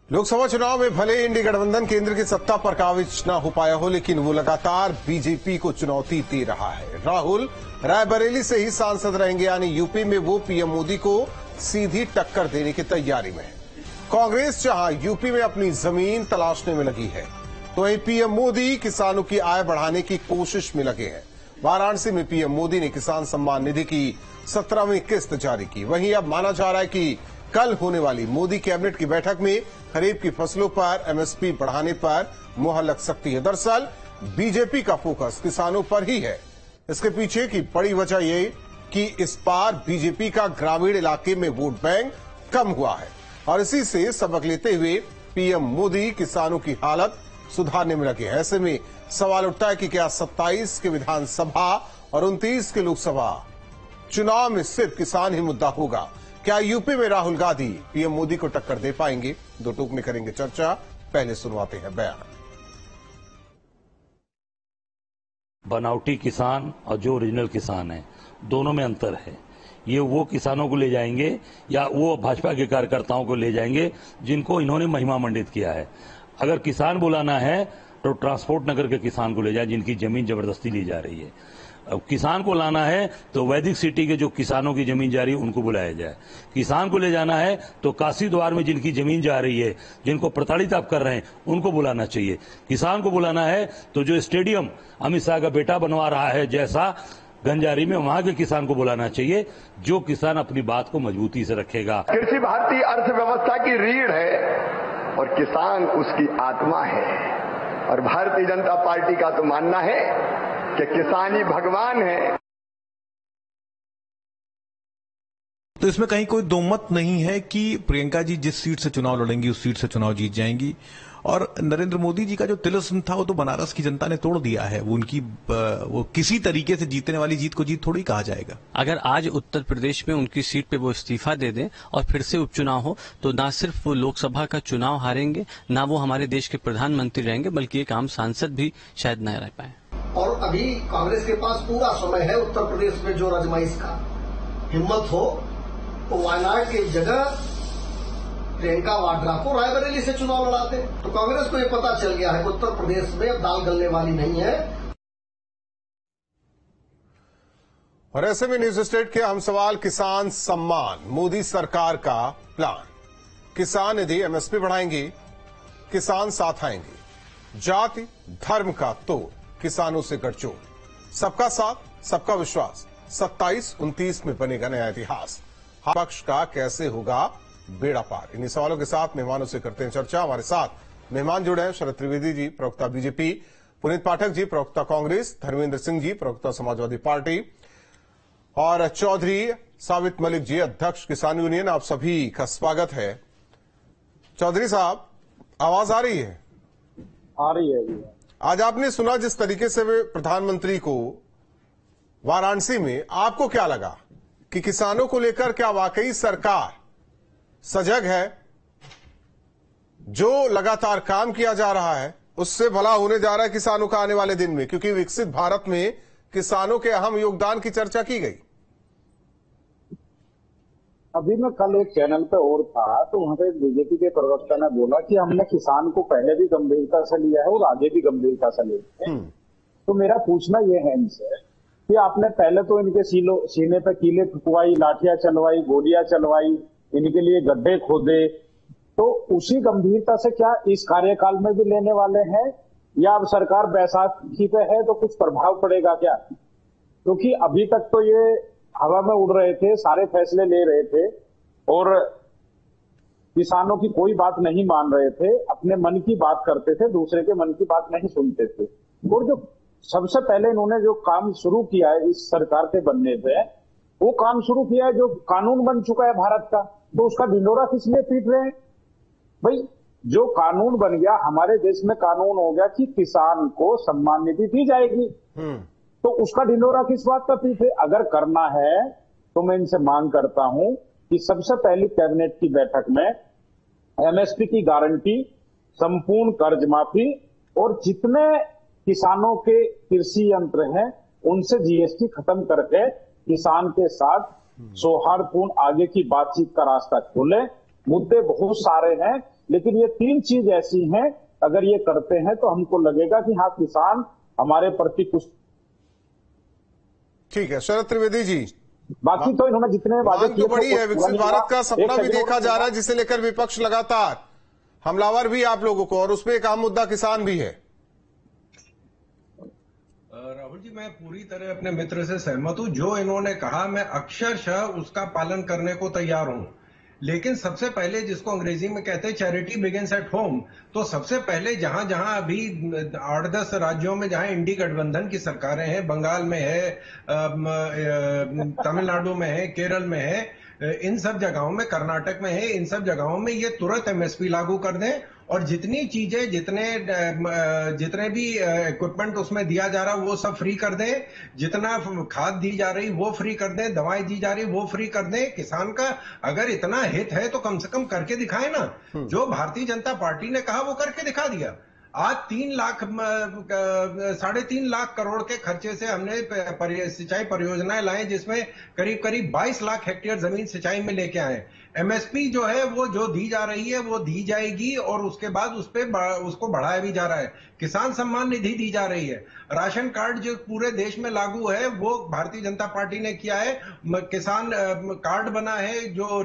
लोकसभा चुनाव में भले इंडी गठबंधन केंद्र की सत्ता पर काबिज न हो पाया हो, लेकिन वो लगातार बीजेपी को चुनौती दे रहा है। राहुल रायबरेली से ही सांसद रहेंगे, यानी यूपी में वो पीएम मोदी को सीधी टक्कर देने की तैयारी में है। कांग्रेस जहां यूपी में अपनी जमीन तलाशने में लगी है, तो वहीं पीएम मोदी किसानों की आय बढ़ाने की कोशिश में लगे हैं। वाराणसी में पीएम मोदी ने किसान सम्मान निधि की 17वीं किस्त जारी की। वहीं अब माना जा रहा है कि कल होने वाली मोदी कैबिनेट की बैठक में खरीफ की फसलों पर एमएसपी बढ़ाने पर मुहर लग सकती है। दरअसल बीजेपी का फोकस किसानों पर ही है। इसके पीछे की बड़ी वजह ये कि इस बार बीजेपी का ग्रामीण इलाके में वोट बैंक कम हुआ है और इसी से सबक लेते हुए पीएम मोदी किसानों की हालत सुधारने में लगे हैं। ऐसे में सवाल उठता है कि क्या 27 के विधानसभा और 29 के लोकसभा चुनाव में सिर्फ किसान ही मुद्दा होगा? क्या यूपी में राहुल गांधी पीएम मोदी को टक्कर दे पाएंगे? दो टूक में करेंगे चर्चा। पहले सुनवाते हैं बयान। बनावटी किसान और जो ओरिजिनल किसान है, दोनों में अंतर है। ये वो किसानों को ले जाएंगे या वो भाजपा के कार्यकर्ताओं को ले जाएंगे जिनको इन्होंने महिमा मंडित किया है। अगर किसान बुलाना है तो ट्रांसपोर्ट नगर के किसान को ले जाए जिनकी जमीन जबरदस्ती ली जा रही है। अब किसान को लाना है तो वैदिक सिटी के जो किसानों की जमीन जा रही है उनको बुलाया जाए। किसान को ले जाना है तो काशी द्वार में जिनकी जमीन जा रही है, जिनको प्रताड़ित आप कर रहे हैं, उनको बुलाना चाहिए। किसान को बुलाना है तो जो स्टेडियम अमित शाह का बेटा बनवा रहा है जैसा गंजारी में, वहां के किसान को बुलाना चाहिए, जो किसान अपनी बात को मजबूती से रखेगा। कृषि भारतीय अर्थव्यवस्था की रीढ़ है और किसान उसकी आत्मा है। और भारतीय जनता पार्टी का तो मानना है कि किसान ही भगवान है। तो इसमें कहीं कोई दो मत नहीं है कि प्रियंका जी जिस सीट से चुनाव लड़ेंगी उस सीट से चुनाव जीत जाएंगी। और नरेंद्र मोदी जी का जो तिलिस्म था वो तो बनारस की जनता ने तोड़ दिया है। वो किसी तरीके से जीतने वाली जीत को जीत थोड़ी कहा जाएगा। अगर आज उत्तर प्रदेश में उनकी सीट पे वो इस्तीफा दे दें और फिर से उपचुनाव हो तो ना सिर्फ वो लोकसभा का चुनाव हारेंगे, ना वो हमारे देश के प्रधानमंत्री रहेंगे, बल्कि एक आम सांसद भी शायद न रह पाए। और अभी कांग्रेस के पास पूरा समय है उत्तर प्रदेश में जो आजमाइश का। हिम्मत हो तो वायनाड की जगह प्रियंका वाड्रा को रायबरेली से चुनाव लड़ाते। तो कांग्रेस को ये पता चल गया है कि उत्तर प्रदेश में अब दाल गलने वाली नहीं है। और ऐसे में न्यूज स्टेट के अहम सवाल किसान सम्मान, मोदी सरकार का प्लान, किसान निधि एमएसपी बढ़ाएंगे, किसान साथ आएंगे, जाति धर्म का तोड़, किसानों से गठजोड़, सबका साथ सबका विश्वास, 27-29 में बनेगा नया इतिहास, पक्ष का कैसे होगा बेड़ा पार। इन्हीं सवालों के साथ मेहमानों से करते हैं चर्चा। हमारे साथ मेहमान जुड़े हैं शरद त्रिवेदी जी, प्रवक्ता बीजेपी, पुनीत पाठक जी, प्रवक्ता कांग्रेस, धर्मेंद्र सिंह जी, प्रवक्ता समाजवादी पार्टी, और चौधरी साबित मलिक जी, अध्यक्ष किसान यूनियन। आप सभी का स्वागत है। चौधरी साहब, आवाज आ रही है? आ रही है। आज आपने सुना जिस तरीके से वे प्रधानमंत्री को वाराणसी में, आपको क्या लगा कि किसानों को लेकर क्या वाकई सरकार सजग है? जो लगातार काम किया जा रहा है उससे भला होने जा रहा है किसानों का आने वाले दिन में, क्योंकि विकसित भारत में किसानों के अहम योगदान की चर्चा की गई। अभी मैं कल एक चैनल पे और था तो वहां पे बीजेपी के प्रवक्ता ने बोला कि हमने किसान को पहले भी गंभीरता से लिया है और आगे भी गंभीरता से लेंगे। तो मेरा पूछना यह है इनसे कि आपने पहले तो इनके सीने पे कीले ठुकवाई, लाठियां चलवाई, गोलियां चलवाई, इनके लिए गड्ढे खोदे, तो उसी गंभीरता से क्या इस कार्यकाल में भी लेने वाले हैं या अब सरकार बैसाखी पे है तो कुछ प्रभाव पड़ेगा क्या? क्योंकि अभी तक तो ये हवा में उड़ रहे थे, सारे फैसले ले रहे थे और किसानों की कोई बात नहीं मान रहे थे, अपने मन की बात करते थे, दूसरे के मन की बात नहीं सुनते थे। और जो सबसे पहले इन्होंने जो काम शुरू किया है इस सरकार के बनने पे, वो काम शुरू किया है जो कानून बन चुका है भारत का, तो उसका ढिंढोरा किस लिए पीट रहे हैं? भाई जो कानून बन गया, हमारे देश में कानून हो गया कि किसान को सम्मान निधि दी जाएगी, तो उसका ढिंढोरा किस बात का पीछे? अगर करना है तो मैं इनसे मांग करता हूं कि सबसे पहली कैबिनेट की बैठक में एमएसपी की गारंटी, संपूर्ण कर्ज माफी और जितने किसानों के कृषि यंत्र हैं उनसे जीएसटी खत्म करके किसान के साथ सौहार्दपूर्ण आगे की बातचीत का रास्ता खोले मुद्दे बहुत सारे हैं, लेकिन ये 3 चीज ऐसी हैं, अगर ये करते हैं तो हमको लगेगा कि हाँ, किसान हमारे प्रति कुछ। ठीक है शरद त्रिवेदी जी, बाकी तो इन्होंने जितने वादे मांग तो बड़ी है, विकसित भारत का सपना भी देखा जा रहा है, जिसे लेकर विपक्ष लगातार हमलावर भी आप लोगों को, और उसमें एक आम मुद्दा किसान भी है। राहुल जी, मैं पूरी तरह अपने मित्र से सहमत हूं। जो इन्होंने कहा मैं अक्षरशः उसका पालन करने को तैयार हूं, लेकिन सबसे पहले, जिसको अंग्रेजी में कहते हैं चैरिटी बिगिंस एट होम, तो सबसे पहले जहां जहां अभी 8-10 राज्यों में जहां इंडी गठबंधन की सरकारें हैं, बंगाल में है, तमिलनाडु में है, केरल में है, इन सब जगहों में, कर्नाटक में है, इन सब जगहों में ये तुरंत एमएसपी लागू कर दें, और जितनी चीजें, जितने भी इक्विपमेंट उसमें दिया जा रहा वो सब फ्री कर दें, जितना खाद दी जा रही वो फ्री कर दें, दवाएं दी जा रही वो फ्री कर दें। किसान का अगर इतना हित है तो कम से कम करके दिखाएं ना। जो भारतीय जनता पार्टी ने कहा वो करके दिखा दिया। आज 3.5 लाख करोड़ के खर्चे से हमने सिंचाई परियोजनाएं लाए, जिसमें करीब करीब 22 लाख हेक्टेयर जमीन सिंचाई में लेके आए। एमएसपी जो है वो जो दी जा रही है वो दी जाएगी, और उसके बाद उसको बढ़ाया भी जा रहा है। किसान सम्मान निधि दी जा रही है। राशन कार्ड जो पूरे देश में लागू है वो भारतीय जनता पार्टी ने किया है। किसान कार्ड बना है, जो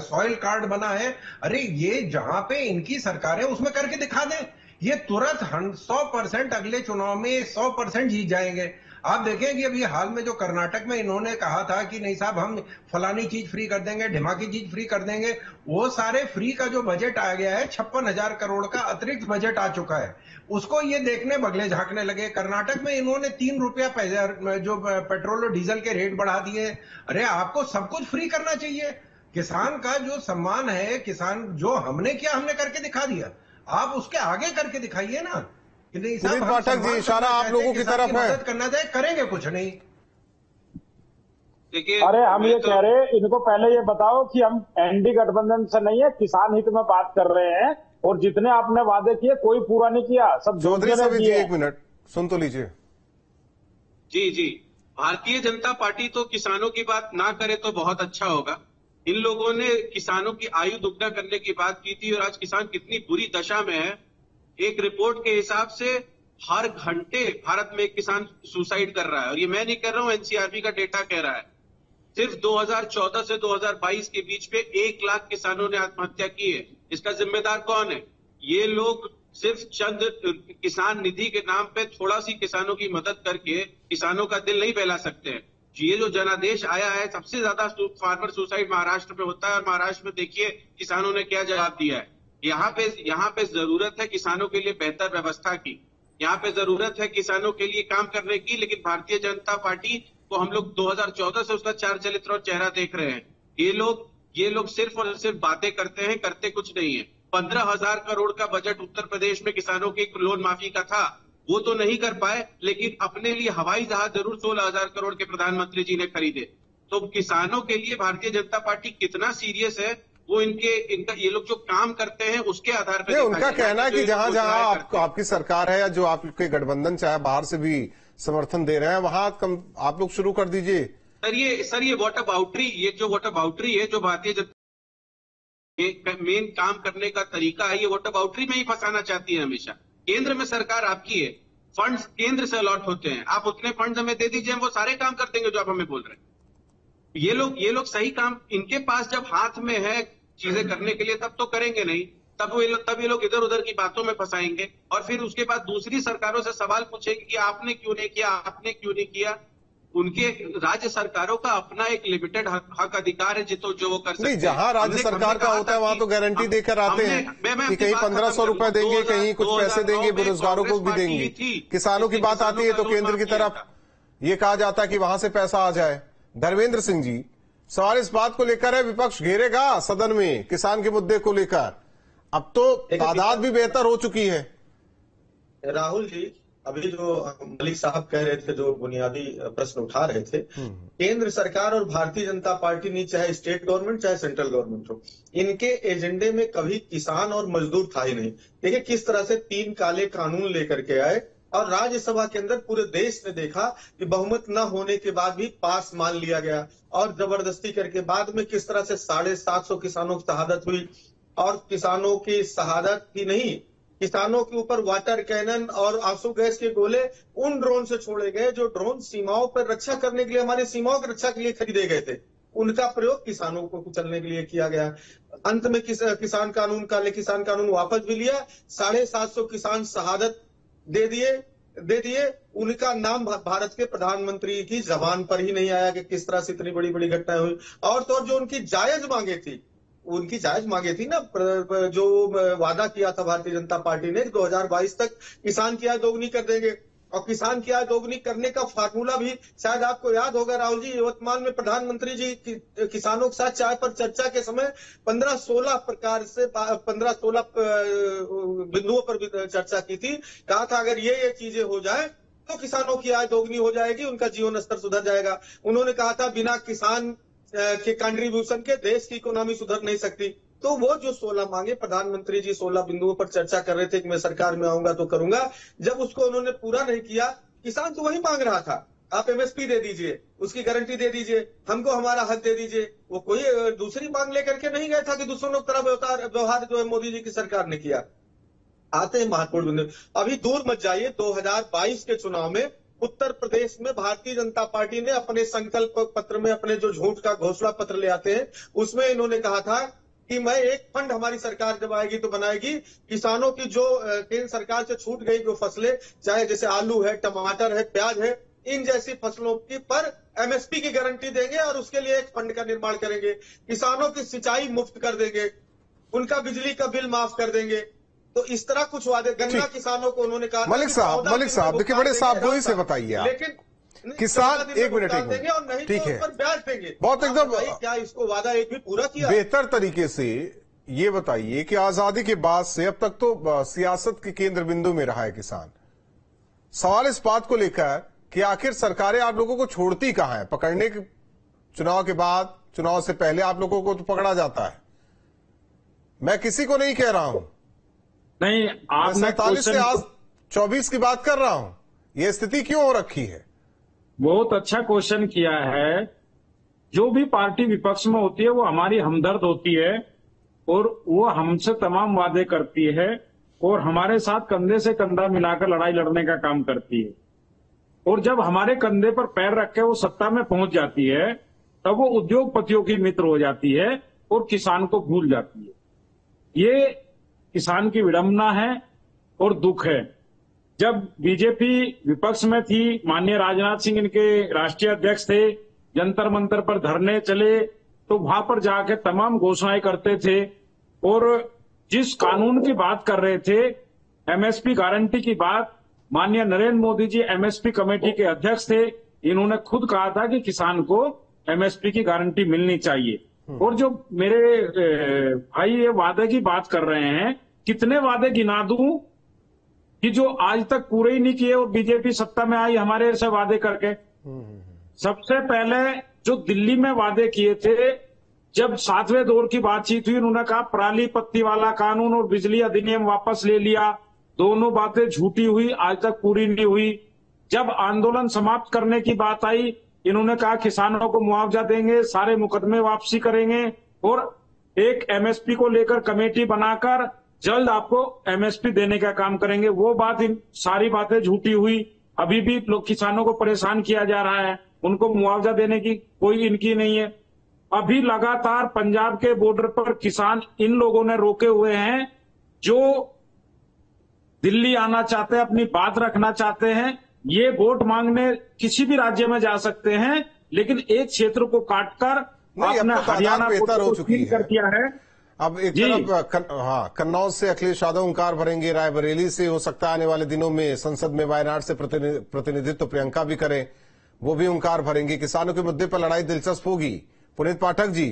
सॉइल कार्ड बना है। अरे ये जहां पे इनकी सरकार है उसमें करके दिखा दें, ये तुरंत 100% अगले चुनाव में 100% जीत जाएंगे। आप देखें कि अभी हाल में जो कर्नाटक में इन्होंने कहा था कि नहीं साहब हम फलानी चीज फ्री कर देंगे, ढिमाकी चीज फ्री कर देंगे, वो सारे फ्री का जो बजट आ गया है 56,000 करोड़ का अतिरिक्त बजट आ चुका है। उसको ये देखने बगले झांकने लगे। कर्नाटक में इन्होंने 3 रुपया जो पेट्रोल और डीजल के रेट बढ़ा दिए। अरे आपको सब कुछ फ्री करना चाहिए। किसान का जो सम्मान है, किसान जो हमने किया हमने करके दिखा दिया, आप उसके आगे करके दिखाइए ना। पुनीत पाठक जी, इशारा आप लोगों की तरफ है। मदद करना चाहिए, करेंगे कुछ नहीं। देखिए, अरे हम ये कह रहे हैं, इनको पहले ये बताओ कि हम एनडी गठबंधन से नहीं है, किसान हित में बात कर रहे हैं, और जितने आपने वादे किए कोई पूरा नहीं किया, सब चौधरी साहब जी 1 मिनट सुन तो लीजिए। जी, भारतीय जनता पार्टी तो किसानों की बात ना करे तो बहुत अच्छा होगा। इन लोगों ने किसानों की आयु दुगना करने की बात की थी, और आज किसान कितनी बुरी दशा में है। एक रिपोर्ट के हिसाब से हर घंटे भारत में एक किसान सुसाइड कर रहा है, और ये मैं नहीं कर रहा हूं, एनसीआरबी का डेटा कह रहा है। सिर्फ 2014 से 2022 के बीच में 1 लाख किसानों ने आत्महत्या की है। इसका जिम्मेदार कौन है? ये लोग सिर्फ चंद किसान निधि के नाम पे थोड़ा सी किसानों की मदद करके किसानों का दिल नहीं बहला सकते हैं। ये जो जनादेश आया है, सबसे ज्यादा फार्मर सुसाइड महाराष्ट्र में होता है, और महाराष्ट्र में देखिए किसानों ने क्या जवाब दिया है। यहाँ पे जरूरत है किसानों के लिए बेहतर व्यवस्था की, यहाँ पे जरूरत है किसानों के लिए काम करने की, लेकिन भारतीय जनता पार्टी को हम लोग 2014 से उसका चाल चरित्र और चेहरा देख रहे हैं। ये लोग सिर्फ और सिर्फ बातें करते हैं, करते कुछ नहीं है। 15,000 करोड़ का बजट उत्तर प्रदेश में किसानों के लोन माफी का था, वो तो नहीं कर पाए, लेकिन अपने लिए हवाई जहाज जरूर 16,000 करोड़ के प्रधानमंत्री जी ने खरीदे। तो किसानों के लिए भारतीय जनता पार्टी कितना सीरियस है, वो इनका ये लोग जो काम करते हैं उसके आधार पर। उनका कहना है कि जहां जहां आपकी सरकार है, या जो आपके गठबंधन चाहे बाहर से भी समर्थन दे रहे हैं, वहां आप लोग शुरू कर दीजिए। सर ये वाटर बाउंड्री, ये जो वाटर बाउंड्री है, जो भारतीय जनता मेन काम करने का तरीका है, ये वाटर बाउंड्री में ही फंसाना चाहती है हमेशा। केंद्र में सरकार आपकी है, फंड्स केंद्र से अलॉट होते हैं, आप उतने फंड्स हमें दे दीजिए, हम वो सारे काम कर देंगे जो आप हमें बोल रहे हैं। ये लोग सही काम, इनके पास जब हाथ में है चीजें करने के लिए, तब तो करेंगे नहीं, तब ये लोग इधर उधर की बातों में फंसाएंगे, और फिर उसके बाद दूसरी सरकारों से सवाल पूछेंगे कि आपने क्यों नहीं किया, आपने क्यों नहीं किया। उनके राज्य सरकारों का अपना एक लिमिटेड हक अधिकार है जो वो कर सकते हैं। जहां राज्य सरकार का होता है वहां तो गारंटी देकर आते हैं कि कहीं 1,500 रुपए देंगे, कहीं कुछ पैसे देंगे, बेरोजगारों को भी देंगे। किसानों की बात आती है तो केंद्र की तरफ ये कहा जाता है कि वहां से पैसा आ जाए। धर्मेंद्र सिंह जी, सवाल इस बात को लेकर है, विपक्ष घेरेगा सदन में किसान के मुद्दे को लेकर। अब तो तादाद भी बेहतर हो चुकी है। राहुल जी, अभी जो मलिक साहब कह रहे थे, जो बुनियादी प्रश्न उठा रहे थे, केंद्र सरकार और भारतीय जनता पार्टी नहीं, चाहे स्टेट गवर्नमेंट चाहे सेंट्रल गवर्नमेंट हो, इनके एजेंडे में कभी किसान और मजदूर था ही नहीं। देखिए किस तरह से 3 काले कानून लेकर के आए, और राज्यसभा के अंदर पूरे देश ने देखा कि बहुमत न होने के बाद भी पास मान लिया गया और जबरदस्ती करके बाद में किस तरह से 750 किसानों की शहादत हुई। और किसानों की शहादत ही नहीं, किसानों के ऊपर वाटर कैनन और आंसू गैस के गोले उन ड्रोन से छोड़े गए जो ड्रोन सीमाओं पर रक्षा करने के लिए, हमारी सीमाओं की रक्षा के लिए खरीदे गए थे। उनका प्रयोग किसानों को कुचलने के लिए किया गया। अंत में किसान कानून वापस भी लिया। 750 किसान शहादत दे दिए। उनका नाम भारत के प्रधानमंत्री की जबान पर ही नहीं आया कि किस तरह से इतनी बड़ी बड़ी घटनाएं हुई। और तो जो उनकी जायज मांगे थी ना, जो वादा किया था भारतीय जनता पार्टी ने 2022 तक किसान की आय दोगुनी कर देंगे, और किसान की आय दोगुनी करने का फार्मूला भी शायद आपको याद होगा राहुल जी, यवतमाल में प्रधानमंत्री जी किसानों के साथ चाय पर चर्चा के समय 15-16 बिंदुओं पर भी चर्चा की थी। कहा था अगर ये चीजें हो जाए तो किसानों की आय दोगुनी हो जाएगी, उनका जीवन स्तर सुधर जाएगा। उन्होंने कहा था बिना किसान के कंट्रीब्यूशन के देश की इकोनॉमी सुधर नहीं सकती। तो वो जो 16 मांगे प्रधानमंत्री जी 16 बिंदुओं पर चर्चा कर रहे थे कि मैं सरकार में आऊंगा तो करूंगा, जब उसको उन्होंने पूरा नहीं किया, किसान तो वही मांग रहा था आप एमएसपी दे दीजिए, उसकी गारंटी दे दीजिए, हमको हमारा हक दे दीजिए। वो कोई दूसरी मांग लेकर के नहीं गया था कि दूसरों की तरह व्यवहार जो है मोदी जी की सरकार ने किया। आते हैं महत्वपूर्ण बिंदु, अभी दूर मत जाइए। 2022 के चुनाव में उत्तर प्रदेश में भारतीय जनता पार्टी ने अपने संकल्प पत्र में, अपने जो झूठ का घोषणा पत्र ले आते हैं, उसमें इन्होंने कहा था कि मैं एक फंड हमारी सरकार जब आएगी तो बनाएगी, किसानों की जो केंद्र सरकार से छूट गई जो फसलें, चाहे जैसे आलू है, टमाटर है, प्याज है, इन जैसी फसलों की पर एमएसपी की गारंटी देंगे और उसके लिए एक फंड का निर्माण करेंगे। किसानों की सिंचाई मुफ्त कर देंगे, उनका बिजली का बिल माफ कर देंगे। तो इस तरह कुछ वादे, गन्ना किसानों को उन्होंने कहा मलिक साहब देखिए बड़े सावधानी से बताइए आप, लेकिन किसान एक मिनट देंगे और नहीं ठीक तो है, उस पर ब्याज देंगे। बहुत एकदम क्या इसको वादा एक भी पूरा किया? बेहतर तरीके से ये बताइए कि आजादी के बाद से अब तक तो सियासत के केंद्र बिंदु में रहा है किसान। सवाल इस बात को लेकर कि आखिर सरकारें आप लोगों को छोड़ती कहां है? पकड़ने के चुनाव के बाद, चुनाव से पहले आप लोगों को तो पकड़ा जाता है। मैं किसी को नहीं कह रहा हूं, नहीं, आपने 47 से आज 24 की बात कर रहा हूं। यह स्थिति क्यों हो रखी है? बहुत अच्छा क्वेश्चन किया है। जो भी पार्टी विपक्ष में होती है वो हमारी हमदर्द होती है और वो हमसे तमाम वादे करती है और हमारे साथ कंधे से कंधा मिलाकर लड़ाई लड़ने का काम करती है। और जब हमारे कंधे पर पैर रख के वो सत्ता में पहुंच जाती है तब वो उद्योगपतियों की मित्र हो जाती है और किसान को भूल जाती है। ये किसान की विडंबना है और दुख है। जब बीजेपी विपक्ष में थी, माननीय राजनाथ सिंह इनके राष्ट्रीय अध्यक्ष थे, जंतर मंतर पर धरने चले तो वहां पर जाके तमाम घोषणाएं करते थे और जिस कानून की बात कर रहे थे, एमएसपी गारंटी की बात, माननीय नरेंद्र मोदी जी एमएसपी कमेटी के अध्यक्ष थे, इन्होंने खुद कहा था कि किसान को एमएसपी की गारंटी मिलनी चाहिए। और जो मेरे भाई ये वादे की बात कर रहे हैं, कितने वादे गिना दूं कि जो आज तक पूरे ही नहीं किए और बीजेपी सत्ता में आई हमारे से वादे करके। सबसे पहले जो दिल्ली में वादे किए थे, जब 7वें दौर की बातचीत हुई, उन्होंने कहा पराली पत्ती वाला कानून और बिजली अधिनियम वापस ले लिया। दोनों बातें झूठी हुई, आज तक पूरी नहीं हुई। जब आंदोलन समाप्त करने की बात आई, इन्होंने कहा किसानों को मुआवजा देंगे, सारे मुकदमे वापसी करेंगे और एक एमएसपी को लेकर कमेटी बनाकर जल्द आपको एमएसपी देने का काम करेंगे। वो बात, इन सारी बातें झूठी हुई। अभी भी लोग किसानों को परेशान किया जा रहा है, उनको मुआवजा देने की कोई इनकी नहीं है। अभी लगातार पंजाब के बॉर्डर पर किसान इन लोगों ने रोके हुए हैं जो दिल्ली आना चाहते हैं, अपनी बात रखना चाहते हैं। ये वोट मांगने किसी भी राज्य में जा सकते हैं, लेकिन एक क्षेत्र को काटकर आपने हरियाणा बेहतर हो चुकी कर दिया है। अब एक तरफ कन्नौज से अखिलेश यादव ओंकार भरेंगे, रायबरेली से हो सकता है आने वाले दिनों में संसद में वायनाड से प्रतिनिधित्व प्रियंका भी करें, वो भी ओंकार भरेंगे। किसानों के मुद्दे पर लड़ाई दिलचस्प होगी। पुनीत पाठक जी,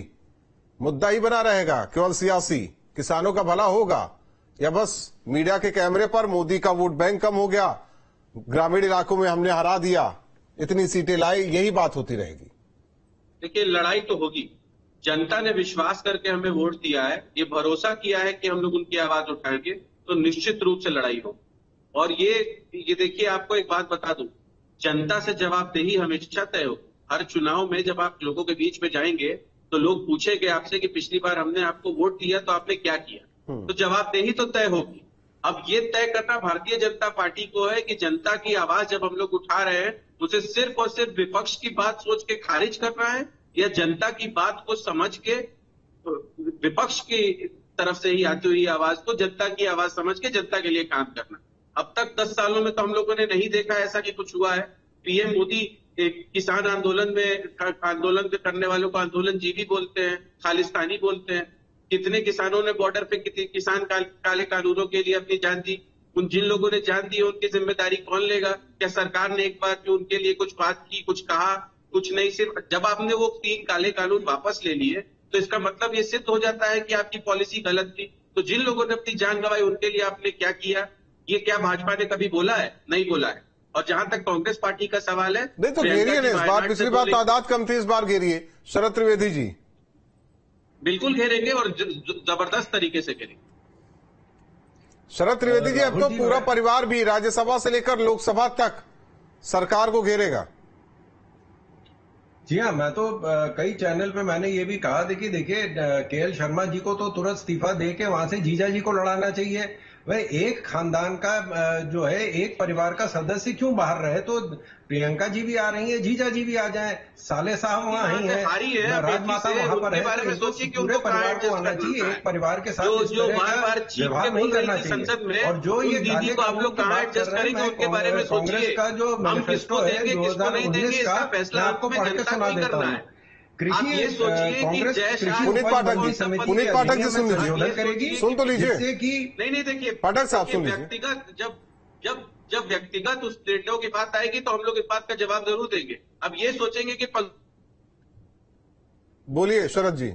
मुद्दा ही बना रहेगा केवल सियासी, किसानों का भला होगा या बस मीडिया के कैमरे पर मोदी का वोट बैंक कम हो गया, ग्रामीण इलाकों में हमने हरा दिया, इतनी सीटें लाई, यही बात होती रहेगी? देखिए, लड़ाई तो होगी। जनता ने विश्वास करके हमें वोट दिया है, ये भरोसा किया है कि हम लोग उनकी आवाज उठाएंगे, तो निश्चित रूप से लड़ाई हो। और ये देखिए, आपको एक बात बता दूं, जनता से जवाबदेही हमेशा तय हो। हर चुनाव में जब आप लोगों के बीच में जाएंगे तो लोग पूछेंगे आपसे कि पिछली बार हमने आपको वोट दिया तो आपने क्या किया, तो जवाबदेही तो तय होगी। अब ये तय करना भारतीय जनता पार्टी को है कि जनता की आवाज जब हम लोग उठा रहे हैं उसे सिर्फ और सिर्फ विपक्ष की बात सोच के खारिज करना है, या जनता की बात को समझ के विपक्ष की तरफ से ही आती हुई आवाज को जनता की आवाज समझ के जनता के लिए काम करना। अब तक 10 सालों में तो हम लोगों ने नहीं देखा ऐसा कि कुछ हुआ है। पीएम मोदी किसान आंदोलन करने वालों को आंदोलनजीवी बोलते हैं, खालिस्तानी बोलते हैं। कितने किसानों ने बॉर्डर पे किसान काले कानूनों के लिए अपनी जान दी। उन जिन लोगों ने जान दी उनकी जिम्मेदारी कौन लेगा? क्या सरकार ने एक बार भी उनके लिए कुछ बात की, कुछ कहा? कुछ नहीं। सिर्फ जब आपने वो 3 काले कानून वापस ले लिए तो इसका मतलब ये सिद्ध हो जाता है कि आपकी पॉलिसी गलत थी। तो जिन लोगों ने अपनी जान गंवाई उनके लिए आपने क्या किया? ये क्या भाजपा ने कभी बोला है? नहीं बोला है। और जहां तक कांग्रेस पार्टी का सवाल है, नहीं तो घेरिए ना इस बार, पिछली बार तादाद कम थी, इस बार घेरिए शरद त्रिवेदी जी। बिल्कुल घेरेंगे और जबरदस्त तरीके से घेरेंगे। शरद त्रिवेदी जी, अब तो पूरा परिवार भी राज्यसभा से लेकर लोकसभा तक सरकार को घेरेगा। जी हाँ, मैं तो कई चैनल पे मैंने ये भी कहा, देखिए केएल शर्मा जी को तो तुरंत इस्तीफा दे के वहां से जीजा जी को लड़ाना चाहिए। वह एक खानदान का जो है, एक परिवार का सदस्य क्यों बाहर रहे? तो प्रियंका जी भी आ रही है, जीजा जी भी आ जाए, साले साहब वहाँ ही है, राजमाता वहां पर है, पूरे परिवार को आना चाहिए। एक परिवार के साथ व्यवहार नहीं करना चाहिए। और जो ये काले कानून की बात कर रहे हैं, कांग्रेस का जो मैनिफेस्टो है 2019 का, मैं आपको पढ़ के सुना देता हूँ। कृषि कांग्रेस पुनीत पाठक जी सुन लीजिए, सुन तो लीजिए। नहीं देखिए पाठक साहब सुन लीजिए। व्यक्तिगत जब व्यक्तिगत उस निर्णयों की बात आएगी तो हम लोग इस बात का जवाब जरूर देंगे। अब ये सोचेंगे कि बोलिए शरद जी।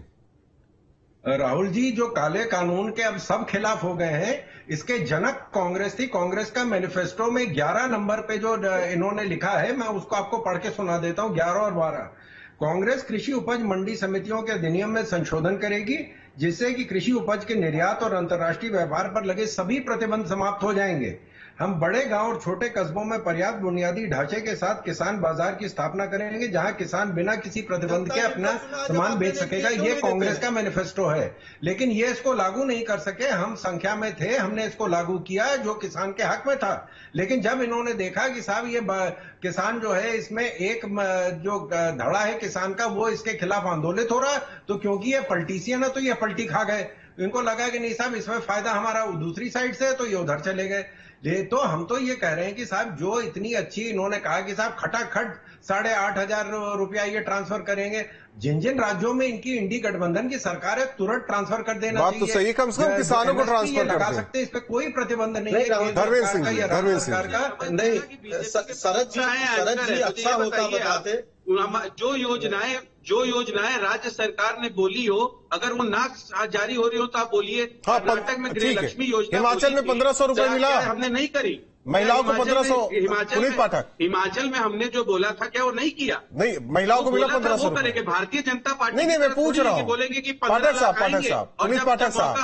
राहुल जी, जो काले कानून के अब सब खिलाफ हो गए हैं, इसके जनक कांग्रेस थी। कांग्रेस का मैनिफेस्टो में 11 नंबर पे जो इन्होंने लिखा है, मैं उसको आपको पढ़ के सुना देता हूं, 11 और 12। कांग्रेस कृषि उपज मंडी समितियों के अधिनियम में संशोधन करेगी, जिससे कि कृषि उपज के निर्यात और अंतर्राष्ट्रीय व्यापार पर लगे सभी प्रतिबंध समाप्त हो जाएंगे। हम बड़े गांव और छोटे कस्बों में पर्याप्त बुनियादी ढांचे के साथ किसान बाजार की स्थापना करेंगे, जहां किसान बिना किसी प्रतिबंध के अपना सामान बेच सकेगा। ये कांग्रेस का मैनिफेस्टो है, लेकिन ये इसको लागू नहीं कर सके। हम संख्या में थे, हमने इसको लागू किया जो किसान के हक में था। लेकिन जब इन्होंने देखा कि साहब ये किसान जो है, इसमें एक जो धड़ा है किसान का, वो इसके खिलाफ आंदोलित हो रहा है, तो क्योंकि ये पॉलिटिशियन है तो ये पलटी खा गए। इनको लगा कि नहीं साहब, इसमें फायदा हमारा दूसरी साइड से है, तो ये उधर चले गए। तो हम तो ये कह रहे हैं कि साहब, जो इतनी अच्छी इन्होंने कहा कि साहब खटाखट 8,500 रुपया ये ट्रांसफर करेंगे। जिन जिन राज्यों में इनकी इंडी गठबंधन की सरकार है, तुरंत ट्रांसफर कर देना चाहिए। बात तो सही, कम से कम किसानों को ट्रांसफर लगा सकते हैं, इस पर कोई प्रतिबंध नहीं है। धर्मेंद्र सिंह नहीं, शरद जी अच्छा होता बताते। जो योजनाएं राज्य सरकार ने बोली हो, अगर वो ना जारी हो रही हो तो आप बोलिए। कर्नाटक में गृहलक्ष्मी योजना, हिमाचल में 1,500 रुपए मिला, हमने नहीं करी। महिलाओं को 1,500। पुनीत पाठक, हिमाचल में हमने जो बोला था, क्या वो नहीं किया? नहीं, महिलाओं को मिला 1,500 रुपए। भारतीय जनता पार्टी नहीं, मैं पूछ रहा हूँ। बोलेंगे कि पाठक साहब, पुनीत पाठक साहब,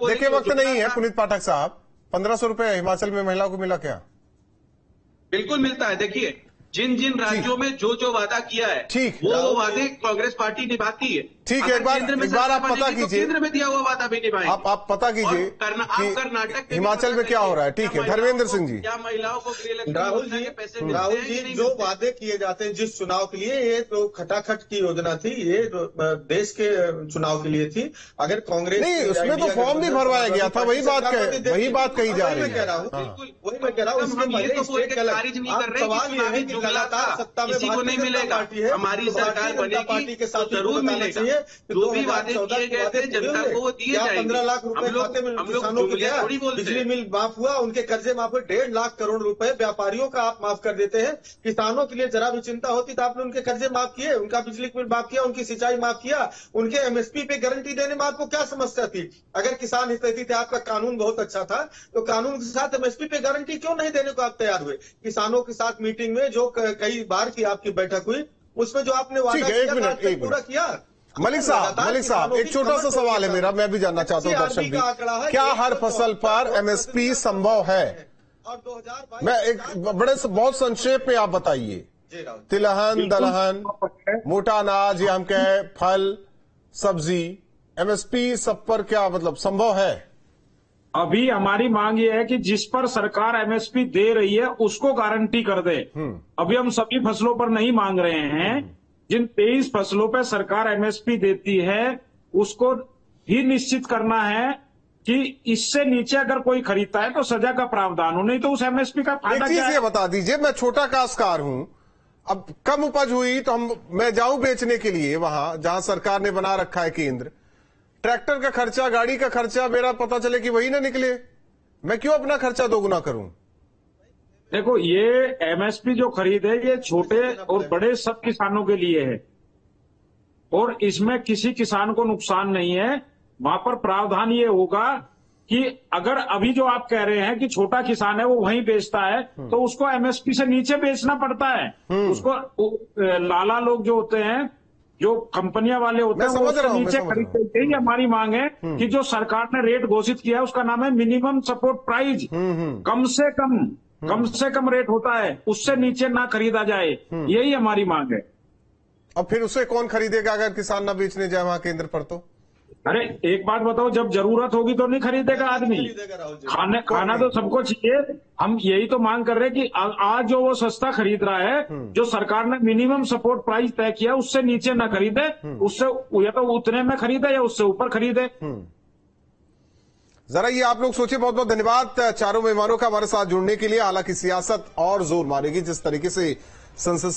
देखिए वक्त नहीं है। पुनीत पाठक साहब, 1,500 रुपए हिमाचल में महिलाओं को मिला क्या? बिल्कुल मिलता है। देखिए, जिन जिन राज्यों में जो जो वादा किया है, ठीक, वो वादे कांग्रेस पार्टी निभाती है। ठीक है, एक बार आप पता कीजिए, केंद्र में दिया हुआ वादा भी निभाएंगे। आप पता कीजिए कर्नाटक हिमाचल में क्या हो रहा है। ठीक है, धर्मेंद्र सिंह जी। क्या महिलाओं को राहुल जी जो वादे किए जाते हैं जिस चुनाव के लिए, ये तो खटाखट की योजना थी, ये देश के चुनाव के लिए थी। अगर कांग्रेस नहीं, उसमें तो फॉर्म भी भरवाया गया था, वही बात कही जा रही है। वही मैं कह रहा हूँ, सवाल ये है कि लगातार सत्ता में नहीं मिलेगा, हमारी सरकार पार्टी के साथ जरूर मिलेगा। जो भी वादे किए गए थे जनता को वो दिए जाएंगे। 15 लाख रुपए खाते में किसानों को दिया, बिजली बिल माफ हुआ, उनके कर्जे माफ हुए, 1.5 लाख करोड़ रुपए व्यापारियों का आप माफ कर देते हैं। किसानों के लिए जरा भी चिंता होती तो आपने उनके कर्जे माफ किए, उनका बिजली बिल माफ किया, उनकी सिंचाई माफ किया, उनके एमएसपी पे गारंटी देने में आपको क्या समस्या थी? अगर किसान हितैषी थे, आपका कानून बहुत अच्छा था, तो कानून के साथ एमएसपी पे गारंटी क्यों नहीं देने को आप तैयार हुए? किसानों के साथ मीटिंग में जो कई बार की आपकी बैठक हुई, उसमें जो आपने वादा किया पूरा किया। मलिक साहब, एक छोटा सा सवाल है मेरा, मैं भी जानना चाहता हूं, दर्शक भी, क्या हर फसल पर एमएसपी संभव है? और 2022 मैं एक बहुत संक्षेप में आप बताइए। जी राहुल, तिलहन, दलहन, मोटा अनाज या हम कहें फल, सब्जी, एमएसपी सब पर क्या मतलब संभव है? अभी हमारी मांग ये है कि जिस पर सरकार एमएसपी दे रही है उसको गारंटी कर दे। अभी हम सभी फसलों पर नहीं मांग रहे हैं। जिन 23 फसलों पर सरकार एमएसपी देती है उसको ही निश्चित करना है कि इससे नीचे अगर कोई खरीदता है तो सजा का प्रावधान हो, नहीं तो उस एमएसपी का फायदा क्या है? ये बता दीजिए, मैं छोटा काश्तकार हूं, अब कम उपज हुई तो मैं जाऊं बेचने के लिए वहां जहां सरकार ने बना रखा है केंद्र, ट्रैक्टर का खर्चा, गाड़ी का खर्चा मेरा पता चले कि वही ना निकले, मैं क्यों अपना खर्चा दोगुना करूं? देखो, ये एमएसपी जो खरीद है ये छोटे और बड़े सब किसानों के लिए है और इसमें किसी किसान को नुकसान नहीं है। वहां पर प्रावधान ये होगा कि अगर अभी जो आप कह रहे हैं कि छोटा किसान है वो वहीं बेचता है तो उसको एमएसपी से नीचे बेचना पड़ता है। उसको लाला लोग जो होते हैं, जो कंपनियां वाले होते हैं, वो उससे नीचे खरीदते हैं। ये हमारी मांग है कि जो सरकार ने रेट घोषित किया है उसका नाम है मिनिमम सपोर्ट प्राइस। कम से कम रेट होता है, उससे नीचे ना खरीदा जाए, यही हमारी मांग है। अब फिर उसे कौन खरीदेगा अगर किसान ना बेचने जाए वहां केंद्र पर? तो अरे एक बात बताओ, जब जरूरत होगी तो नहीं खरीदेगा आदमी। खाना तो सबको चाहिए। हम यही तो मांग कर रहे हैं कि आज जो वो सस्ता खरीद रहा है, जो सरकार ने मिनिमम सपोर्ट प्राइस तय किया उससे नीचे ना खरीदे, उससे या तो उतने में खरीदे या उससे ऊपर खरीदे। जरा ये आप लोग सोचिए। बहुत बहुत धन्यवाद चारों मेहमानों का हमारे साथ जुड़ने के लिए। हालांकि सियासत और जोर मारेगी जिस तरीके से संसद